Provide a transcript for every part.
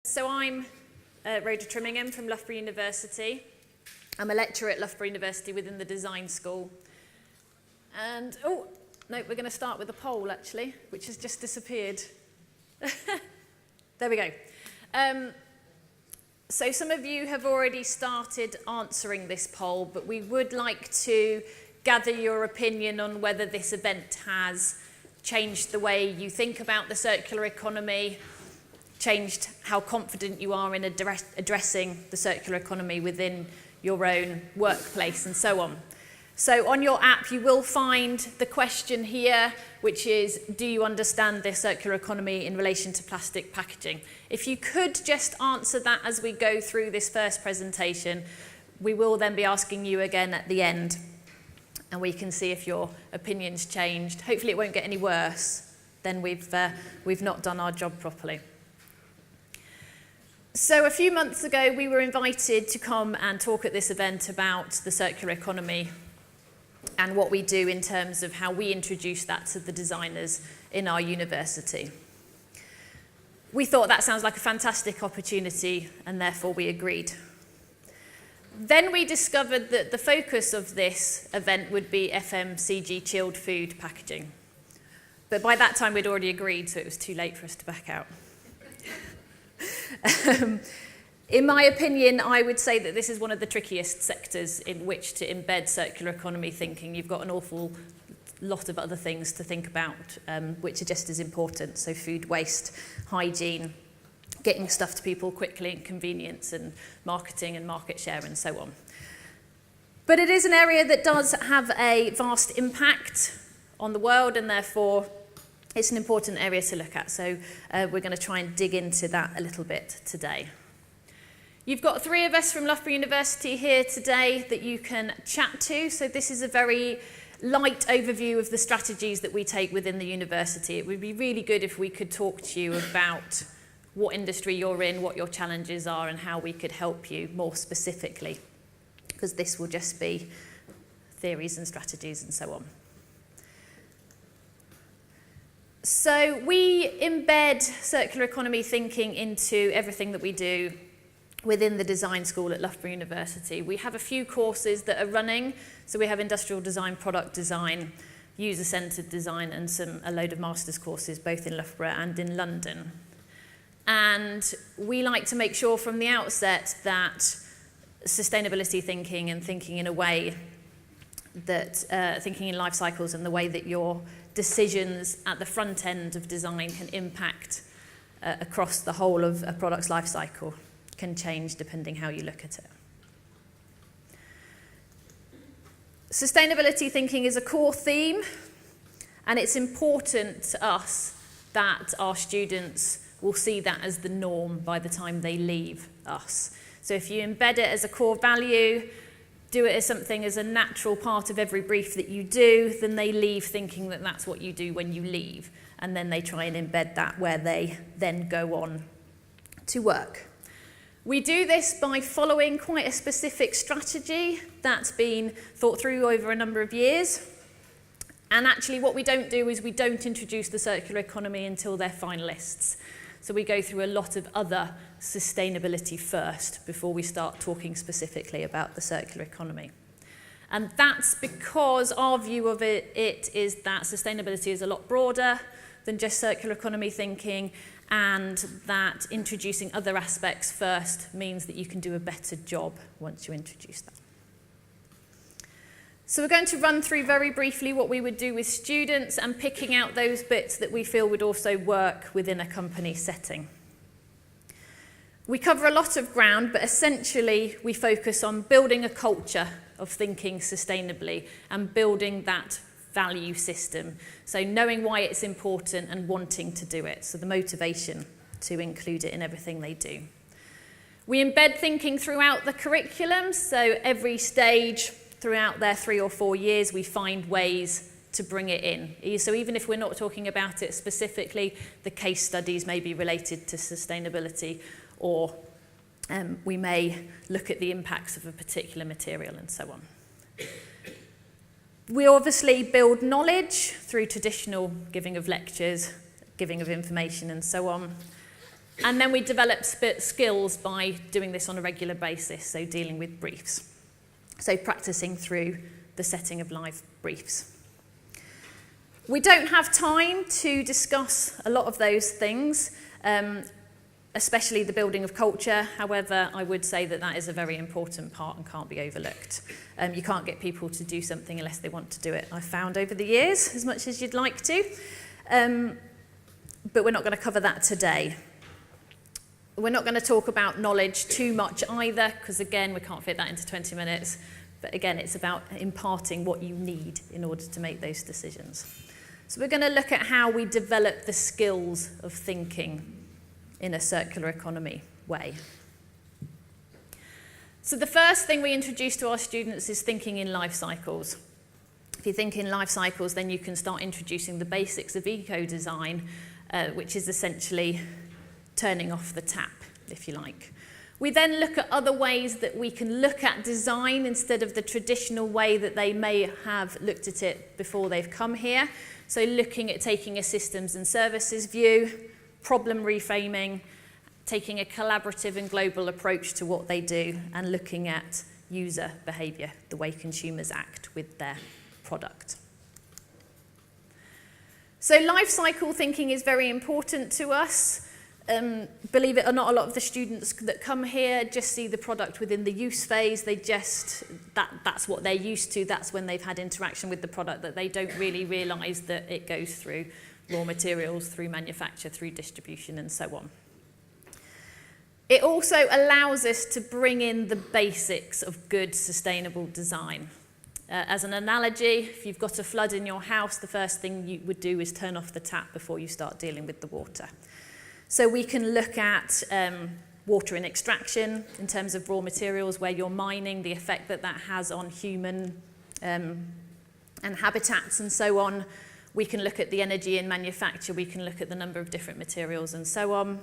So I'm Rhoda Trimingham from Loughborough University. I'm a lecturer at Loughborough University within the design school. And, oh, no, we're going to start with a poll, actually, which has just disappeared. There we go. So some of you have already started answering this poll, but we would like to gather your opinion on whether this event has changed the way you think about the circular economy, changed how confident you are in addressing the circular economy within your own workplace and so on. So on your app you will find the question here, which is, do you understand the circular economy in relation to plastic packaging? If you could just answer that as we go through this first presentation, we will then be asking you again at the end, and we can see if your opinion's changed. Hopefully it won't get any worse, then we've not done our job properly. So a few months ago, we were invited to come and talk at this event about the circular economy and what we do in terms of how we introduce that to the designers in our university. We thought that sounds like a fantastic opportunity, and therefore we agreed. Then we discovered that the focus of this event would be FMCG chilled food packaging. But by that time, we'd already agreed, so it was too late for us to back out. In my opinion, I would say that this is one of the trickiest sectors in which to embed circular economy thinking. You've got an awful lot of other things to think about, which are just as important. So food waste, hygiene, getting stuff to people quickly, and convenience, and marketing and market share, and so on. But it is an area that does have a vast impact on the world, and therefore it's an important area to look at, so we're going to try and dig into that a little bit today. You've got three of us from Loughborough University here today that you can chat to, so this is a very light overview of the strategies that we take within the university. It would be really good if we could talk to you about what industry you're in, what your challenges are, and how we could help you more specifically, because this will just be theories and strategies and so on. So we embed circular economy thinking into everything that we do within the design school at Loughborough University. We have a few courses that are running. So we have industrial design, product design, user-centered design, and a load of master's courses, both in Loughborough and in London. And we like to make sure from the outset that sustainability thinking and thinking in a way that, thinking in life cycles and the way that your decisions at the front end of design can impact across the whole of a product's life cycle can change depending how you look at it. Sustainability thinking is a core theme, and it's important to us that our students will see that as the norm by the time they leave us. So if you embed it as a core value, do it as something as a natural part of every brief that you do, then they leave thinking that that's what you do when you leave, and then they try and embed that where they then go on to work. We do this by following quite a specific strategy that's been thought through over a number of years. And actually what we don't do is we don't introduce the circular economy until they're finalists. So we go through a lot of other sustainability first before we start talking specifically about the circular economy. And that's because our view of it is that sustainability is a lot broader than just circular economy thinking, and that introducing other aspects first means that you can do a better job once you introduce that. So we're going to run through very briefly what we would do with students and picking out those bits that we feel would also work within a company setting. We cover a lot of ground, but essentially we focus on building a culture of thinking sustainably and building that value system. So knowing why it's important and wanting to do it. So the motivation to include it in everything they do. We embed thinking throughout the curriculum. So every stage throughout their 3 or 4 years, we find ways to bring it in. So even if we're not talking about it specifically, the case studies may be related to sustainability, or we may look at the impacts of a particular material and so on. We obviously build knowledge through traditional giving of lectures, giving of information and so on. And then we develop skills by doing this on a regular basis, so dealing with briefs. So practicing through the setting of live briefs. We don't have time to discuss a lot of those things, especially the building of culture. However, I would say that that is a very important part and can't be overlooked. You can't get people to do something unless they want to do it, I've found over the years, as much as you'd like to. But we're not going to cover that today. We're not going to talk about knowledge too much either, because again, we can't fit that into 20 minutes. But again, it's about imparting what you need in order to make those decisions. So we're going to look at how we develop the skills of thinking in a circular economy way. So the first thing we introduce to our students is thinking in life cycles. If you think in life cycles, then you can start introducing the basics of eco-design, which is essentially turning off the tap, if you like. We then look at other ways that we can look at design instead of the traditional way that they may have looked at it before they've come here. So looking at taking a systems and services view, problem reframing, taking a collaborative and global approach to what they do, and looking at user behaviour, the way consumers act with their product. So life cycle thinking is very important to us. Believe it or not, a lot of the students that come here just see the product within the use phase. They just, that's what they're used to. That's when they've had interaction with the product, that they don't really realise that it goes through raw materials, through manufacture, through distribution, and so on. It also allows us to bring in the basics of good, sustainable design. As an analogy, if you've got a flood in your house, the first thing you would do is turn off the tap before you start dealing with the water. So we can look at water in extraction in terms of raw materials, where you're mining, the effect that that has on human and habitats and so on. We can look at the energy in manufacture. We can look at the number of different materials and so on.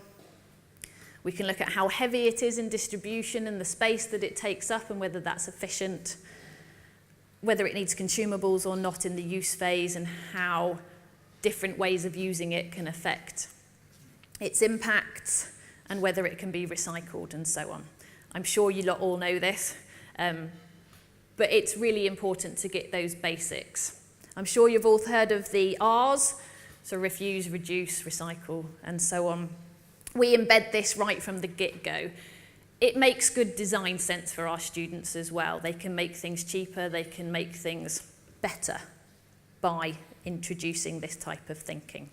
We can look at how heavy it is in distribution and the space that it takes up and whether that's efficient, whether it needs consumables or not in the use phase, and how different ways of using it can affect its impacts, and whether it can be recycled and so on. I'm sure you lot all know this, but it's really important to get those basics. I'm sure you've all heard of the R's, so refuse, reduce, recycle, and so on. We embed this right from the get-go. It makes good design sense for our students as well. They can make things cheaper, they can make things better by introducing this type of thinking.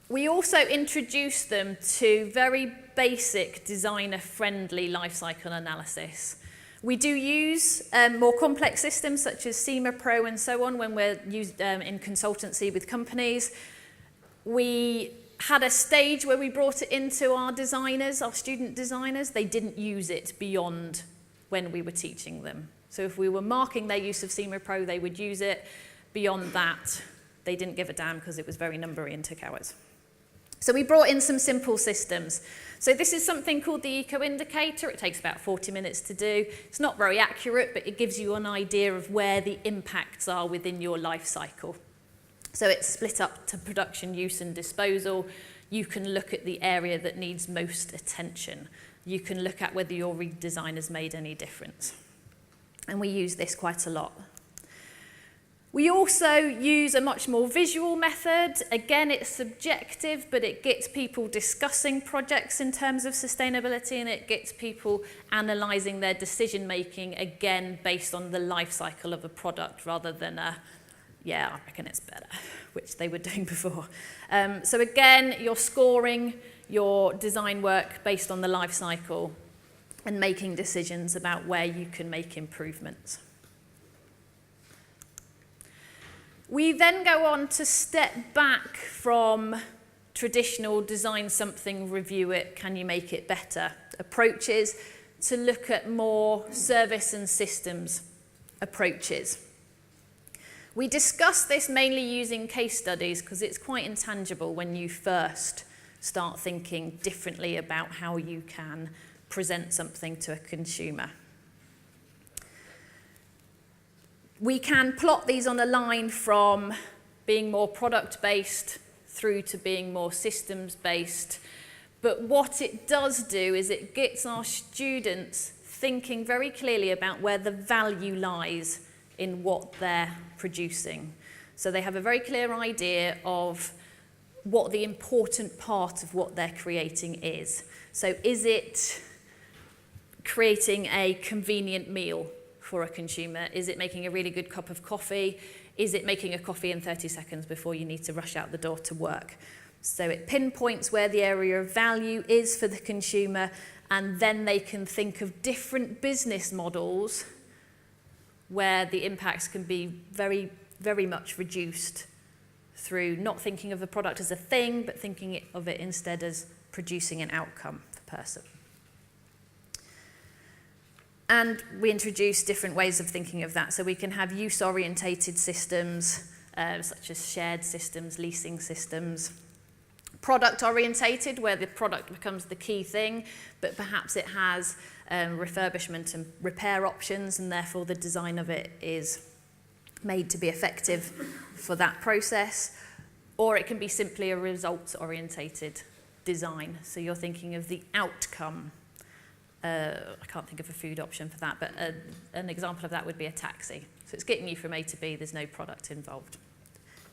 We also introduce them to very basic designer-friendly life cycle analysis. We do use more complex systems such as SEMA Pro and so on when we're used in consultancy with companies. We had a stage where we brought it into our designers, our student designers. They didn't use it beyond when we were teaching them. So if we were marking their use of SEMA Pro, they would use it. Beyond that, they didn't give a damn because it was very numbery and took hours. So we brought in some simple systems. So this is something called the eco indicator. It takes about 40 minutes to do. It's not very accurate, but it gives you an idea of where the impacts are within your life cycle. So it's split up to production, use, and disposal. You can look at the area that needs most attention. You can look at whether your redesign has made any difference. And we use this quite a lot. We also use a much more visual method. Again, it's subjective, but it gets people discussing projects in terms of sustainability, and it gets people analysing their decision-making, again, based on the life cycle of a product rather than yeah, I reckon it's better, which they were doing before. So again, you're scoring your design work based on the life cycle and making decisions about where you can make improvements. We then go on to step back from traditional design something, review it, can you make it better approaches, to look at more service and systems approaches. We discuss this mainly using case studies because it's quite intangible when you first start thinking differently about how you can present something to a consumer. We can plot these on a line from being more product-based through to being more systems-based. But what it does do is it gets our students thinking very clearly about where the value lies in what they're producing. So they have a very clear idea of what the important part of what they're creating is. So is it creating a convenient meal for a consumer? Is it making a really good cup of coffee? Is it making a coffee in 30 seconds before you need to rush out the door to work? So it pinpoints where the area of value is for the consumer, and then they can think of different business models where the impacts can be very, very much reduced through not thinking of a product as a thing, but thinking of it instead as producing an outcome for the person. And we introduce different ways of thinking of that. So we can have use-orientated systems, such as shared systems, leasing systems. Product-orientated, where the product becomes the key thing, but perhaps it has refurbishment and repair options, and therefore the design of it is made to be effective for that process. Or it can be simply a results-orientated design. So you're thinking of the outcome. I can't think of a food option for that, but an example of that would be a taxi. So it's getting you from A to B, there's no product involved.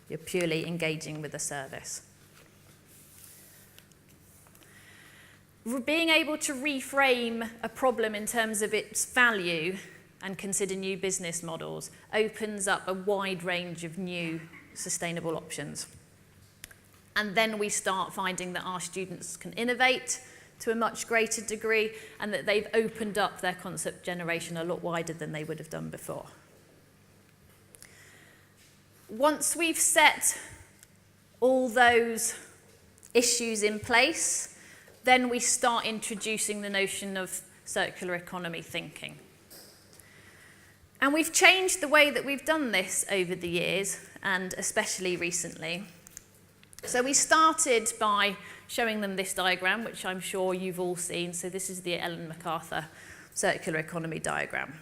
You're purely engaging with a service. Being able to reframe a problem in terms of its value and consider new business models opens up a wide range of new sustainable options. And then we start finding that our students can innovate to a much greater degree, and that they've opened up their concept generation a lot wider than they would have done before. Once we've set all those issues in place, then we start introducing the notion of circular economy thinking. And we've changed the way that we've done this over the years, and especially recently. So we started by showing them this diagram, which I'm sure you've all seen. So this is the Ellen MacArthur circular economy diagram.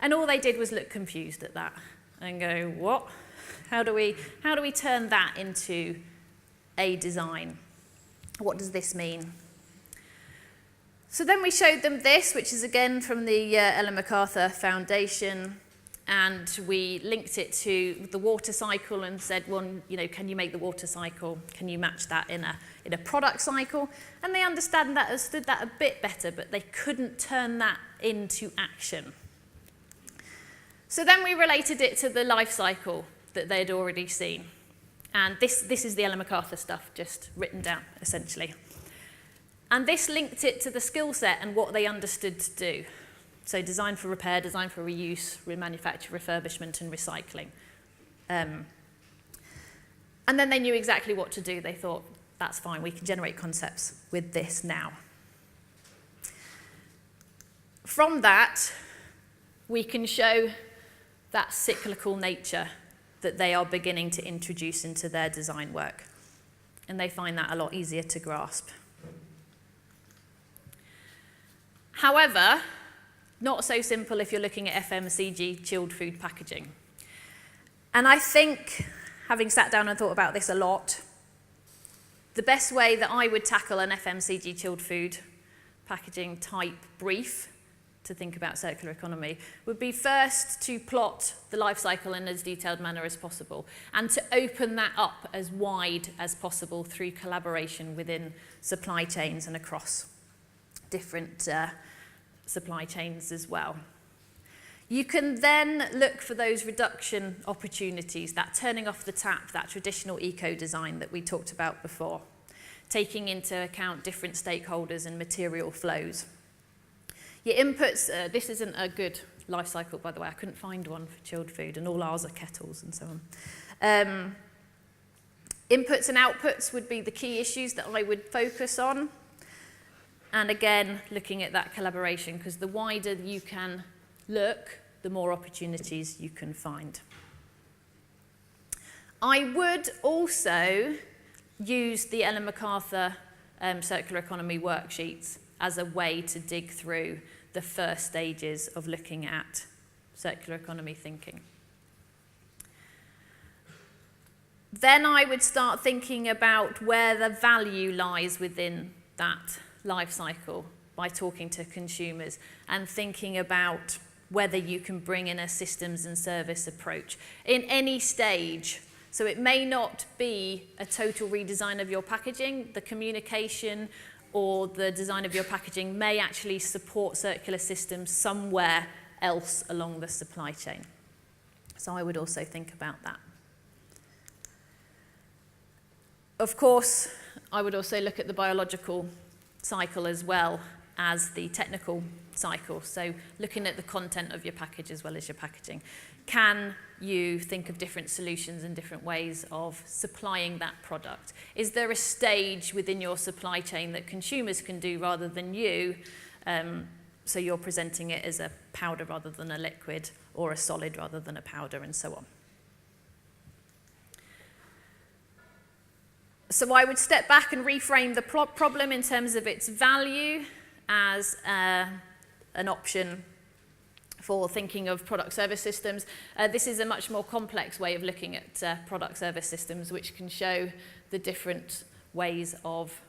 And all they did was look confused at that and go, what? How do we turn that into a design? What does this mean? So then we showed them this, which is again from the Ellen MacArthur Foundation, and we linked it to the water cycle and said, well, you know, can you make the water cycle? Can you match that in a product cycle? And they understood that a bit better, but they couldn't turn that into action. So then we related it to the life cycle that they'd already seen. And this is the Ellen MacArthur stuff just written down, essentially. And this linked it to the skill set and what they understood to do. So design for repair, design for reuse, remanufacture, refurbishment, and recycling. And then they knew exactly what to do. They thought, that's fine, we can generate concepts with this now. From that, we can show that cyclical nature that they are beginning to introduce into their design work. And they find that a lot easier to grasp. However, not so simple if you're looking at FMCG chilled food packaging. And I think, having sat down and thought about this a lot, the best way that I would tackle an FMCG chilled food packaging type brief to think about circular economy would be first to plot the life cycle in as detailed manner as possible, and to open that up as wide as possible through collaboration within supply chains and across different supply chains as well. You can then look for those reduction opportunities, that turning off the tap, that traditional eco-design that we talked about before, taking into account different stakeholders and material flows. Your inputs, this isn't a good life cycle, by the way. I couldn't find one for chilled food, and all ours are kettles and so on. Inputs and outputs would be the key issues that I would focus on. And again, looking at that collaboration, because the wider you can look, the more opportunities you can find. I would also use the Ellen MacArthur circular economy worksheets as a way to dig through the first stages of looking at circular economy thinking. Then I would start thinking about where the value lies within that life cycle by talking to consumers and thinking about whether you can bring in a systems and service approach in any stage. So it may not be a total redesign of your packaging. The communication or the design of your packaging may actually support circular systems somewhere else along the supply chain. So I would also think about that. Of course, I would also look at the biological cycle as well as the technical cycle. So looking at the content of your package as well as your packaging. Can you think of different solutions and different ways of supplying that product? Is there a stage within your supply chain that consumers can do rather than you? So you're presenting it as a powder rather than a liquid, or a solid rather than a powder, and so on. So I would step back and reframe the problem in terms of its value as an option for thinking of product service systems. This is a much more complex way of looking at product service systems, which can show the different ways of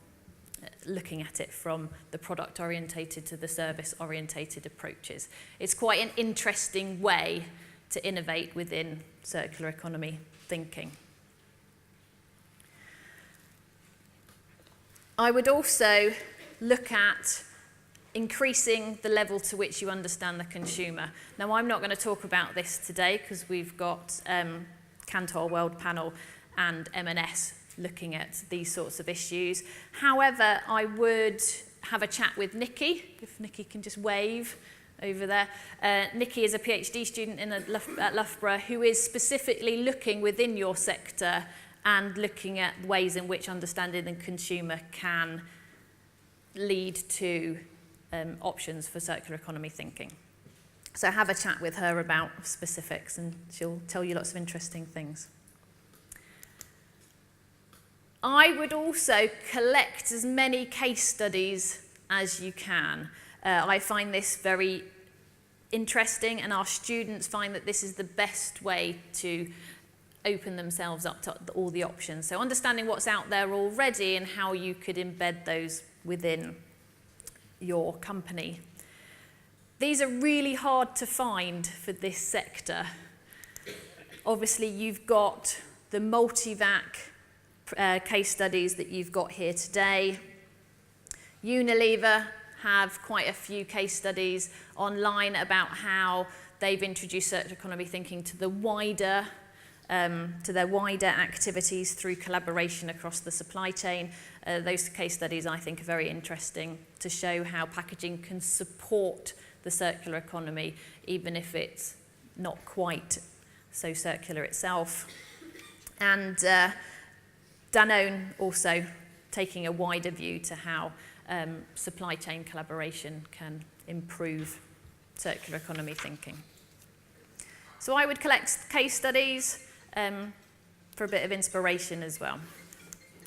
looking at it from the product orientated to the service orientated approaches. It's quite an interesting way to innovate within circular economy thinking. I would also look at increasing the level to which you understand the consumer. Now, I'm not going to talk about this today because we've got Cantor World Panel and M&S looking at these sorts of issues. However, I would have a chat with Nikki, if Nikki can just wave over there. Nikki is a PhD student at Loughborough who is specifically looking within your sector and looking at ways in which understanding the consumer can lead to options for circular economy thinking. So have a chat with her about specifics and she'll tell you lots of interesting things. I would also collect as many case studies as you can. I find this very interesting, and our students find that this is the best way to open themselves up to all the options. So understanding what's out there already and how you could embed those within your company. These are really hard to find for this sector. Obviously, you've got the MULTIVAC case studies that you've got here today. Unilever have quite a few case studies online about how they've introduced circular economy thinking to their wider activities through collaboration across the supply chain. Those case studies I think are very interesting to show how packaging can support the circular economy, even if it's not quite so circular itself. And Danone also taking a wider view to how supply chain collaboration can improve circular economy thinking. So I would collect case studies for a bit of inspiration as well,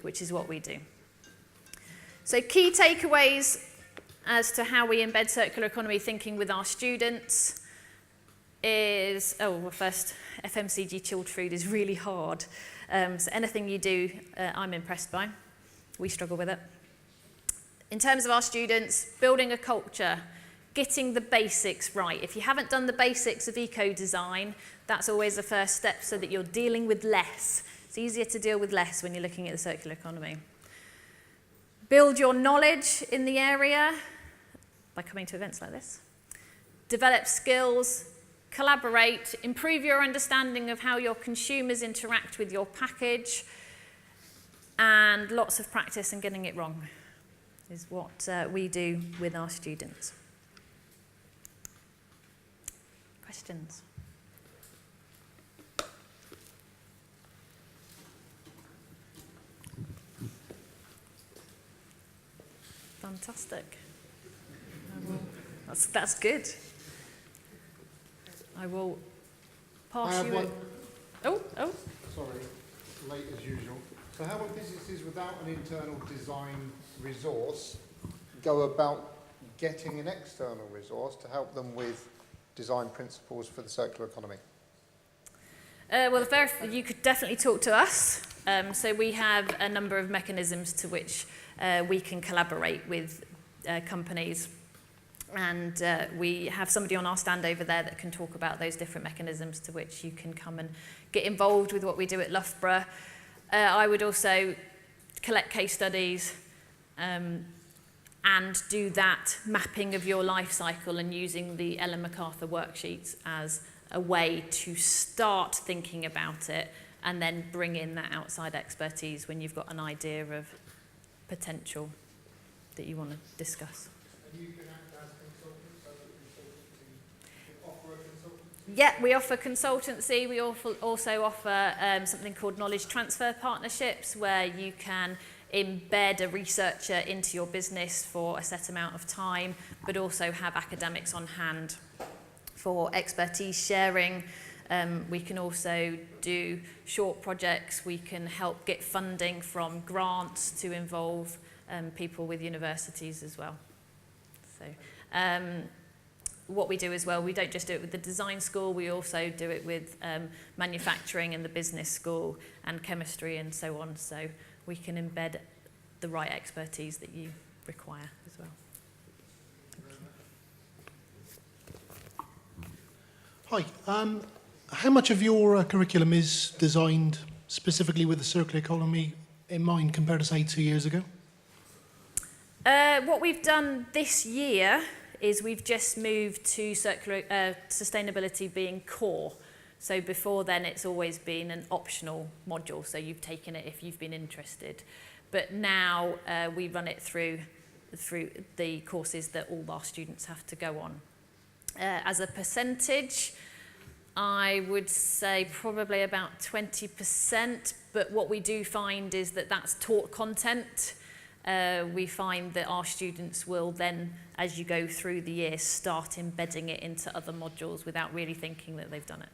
which is what we do. So key takeaways as to how we embed circular economy thinking with our students is, well, first, FMCG chilled food is really hard. So anything you do, I'm impressed by. We struggle with it. In terms of our students, building a culture, getting the basics right. If you haven't done the basics of eco-design, that's always the first step so that you're dealing with less. It's easier to deal with less when you're looking at the circular economy. Build your knowledge in the area by coming to events like this. Develop skills, collaborate, improve your understanding of how your consumers interact with your package, and lots of practice and getting it wrong is what we do with our students. Questions? Fantastic. That's good. I will pass you. Oh. Sorry, late as usual. So how would businesses without an internal design resource go about getting an external resource to help them with design principles for the circular economy? Well, you could definitely talk to us. So we have a number of mechanisms to which we can collaborate with companies. And we have somebody on our stand over there that can talk about those different mechanisms to which you can come and get involved with what we do at Loughborough. I would also collect case studies and do that mapping of your life cycle and using the Ellen MacArthur worksheets as a way to start thinking about it and then bring in that outside expertise when you've got an idea of potential that you want to discuss. And you can act as consultants, so that offer a consultancy? Yeah, we offer consultancy. We also offer something called knowledge transfer partnerships, where you can embed a researcher into your business for a set amount of time, but also have academics on hand for expertise sharing. We can also do short projects. We can help get funding from grants to involve people with universities as well. So what we do as well, we don't just do it with the design school, we also do it with manufacturing and the business school and chemistry and so on. So we can embed the right expertise that you require as well. Hi. How much of your curriculum is designed specifically with the circular economy in mind compared to, say, 2 years ago? What we've done this year is we've just moved to circular sustainability being core. So before then, it's always been an optional module, so you've taken it if you've been interested. But now we run it through the courses that all our students have to go on. As a percentage, I would say probably about 20%, but what we do find is that that's taught content. We find that our students will then, as you go through the year, start embedding it into other modules without really thinking that they've done it,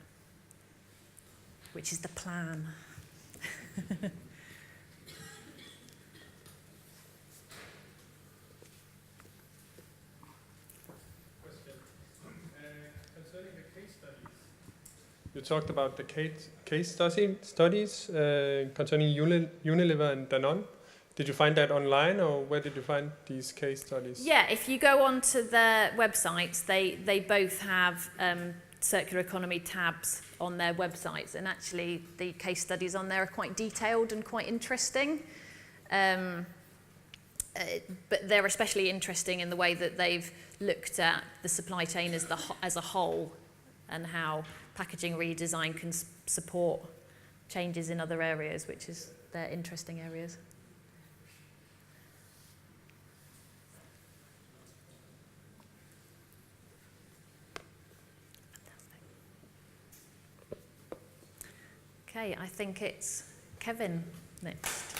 which is the plan. Concerning the case studies, you talked about the case studies concerning Unilever and Danone. Did you find that online, or where did you find these case studies? Yeah, if you go onto their websites, they both have circular economy tabs on their websites, and actually the case studies on there are quite detailed and quite interesting. But they're especially interesting in the way that they've looked at the supply chain as a whole and how packaging redesign can support changes in other areas, which is their interesting areas. Okay, I think it's Kevin next.